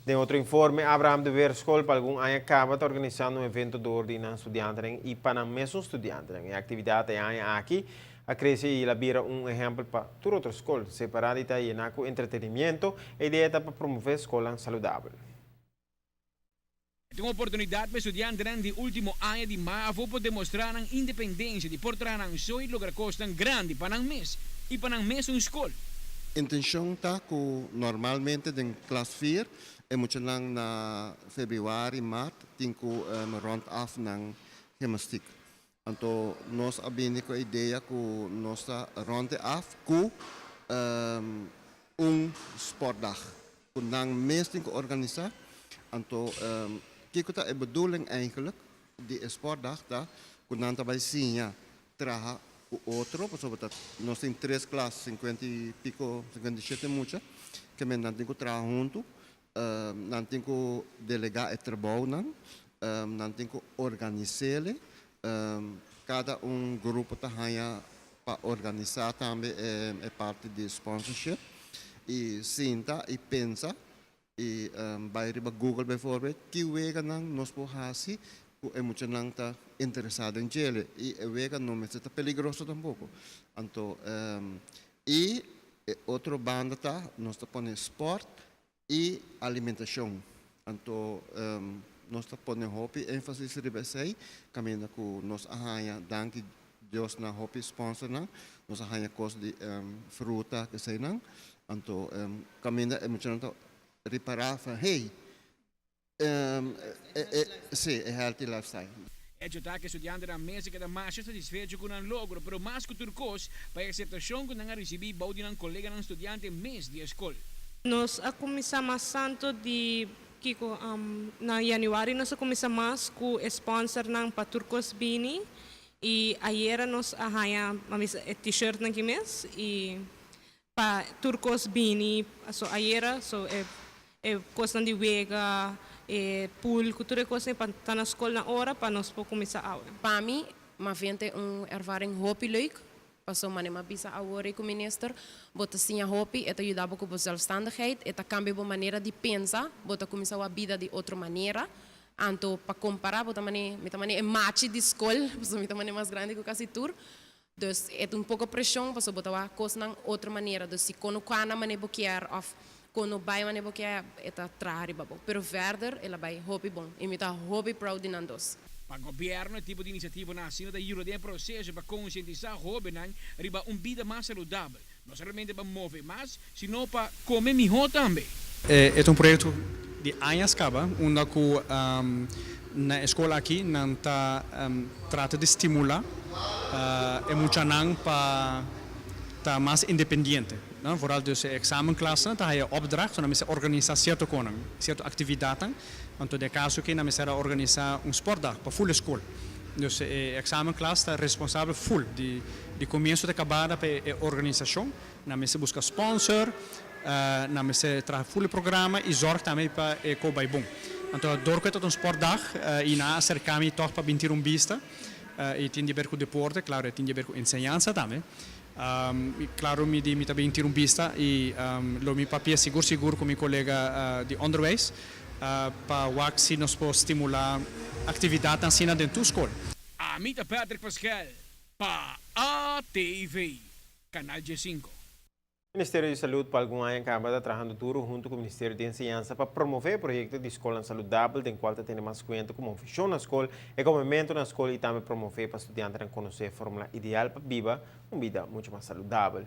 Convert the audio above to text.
De outro informe, Abraham de Ver School para algum ano acaba de organizar um evento de ordem estudantes e para mesmo estudantes. A atividade é aqui a crescer e labira exemplo para todas outras escolas, separada e com entretenimento, a ideia é para promover escola saudável. É uma oportunidade para estudantes de último ano de MAVO para demonstrar a independência de portar um sonho e lograr coisas grandes para um mês e para um mês uma escola. A intenção está que normalmente em classe 4 é muito lang na fevereiro, março, tem que rond af ng gymnastic. Então, nós abini com a ideia que nós rond af com sportdag. Que nang mês tem que organizar. Então, kiko ta é bedoeling eigenlijk die sportdag tá, que nang tabay sinya traha o outro, porque nós temos 3 classes, 50 e pico, 57 mucha, que nós temos que trabalhar junto, nós temos que delegar o trabalho, nós temos que organizar, cada grupo está para organizar também é parte de sponsorship, e sinta e pensa, e vai riba Google, bijvoorbeeld, que wega nós podemos é muito não está interessado em ele e é vega não é peligroso tampouco. Então e outra banda tá nós está pondo esporte e alimentação. Então nós está pondo hobby ênfase riba sei caminha com nós arranha danke Deus na hobby sponsor não nós arranha coisa de fruta que sei não. Então caminha é muito não reparar hey sim, é healthy lifestyle. É de que estudantes da mesa que da mais satisfeito com um logro, mas mais que turcos para a aceitação que não recebi baude ng colega ng estudante mês de escola. Nós começamos santo de Kiko na Januário nós começamos com o sponsor ng Paturcos Bini e ayer nós arranha t-shirt ng mês e pa Turcos Bini so ayer so é coisa de vega pool, cultura coisa para estar na escola na hora para nós começar a aula. Para mim, mas vende ervaring hobby leuk. Passou manema bisa agora com o ministro, bota sim a hobby, eta ajudava com a zelfstandigheid, eta cambia a maneira de pensar, bota começar a vida de outra maneira. Anto para comparar, bota maneira é match de escola, porque mita maneira mais grande que o casi tour. Dus é pouco pressão, porque bota a coisa na outra maneira. Dus se quando kana maneira boquear of quando vai maneira boquear, eta trabalhar babo. Pero verder, ela vai hobby bom. E mita hobby proud de nandos. Para o governo, tipo de iniciativa nacional da Euro de processo para conscientizar jovens riba vida mais saudável. Não somente para mover mais, sino para comer melhor também. É projeto de anos acaba, onde na escola aqui não trata de estimular muito para estar mais independente. Não, vooral dus examenklassen, dan heb je opdracht, dan moet organiseren certa activiteiten. Want de caso que na misera organizar sportdag para full school. Dus examenklas está responsável full de começo de acabada para a organização. Na misera busca sponsor, na misera traz full programa e zorg também para o vai bom. Então, door het sportdag e na acercar-me toch para bintir vista. E tem de ver com deporte, claro, tem de ver com ensinança também. Claro, me também tiro vista e lo mi papia seguro com meu colega de onderwijs para o se nos pode estimular atividade ensina dentro da escola. Amita Patrick Pascal para ATV, Canal G5. O Ministério de Saúde para algum ano acaba trabalhando duro junto com o Ministério de Enseñança para promover projetos de escola saudável, em qual tem mais conta como funciona na escola, equipamento na escola e também promover para estudantes conhecer a fórmula ideal para viver uma vida muito mais saudável.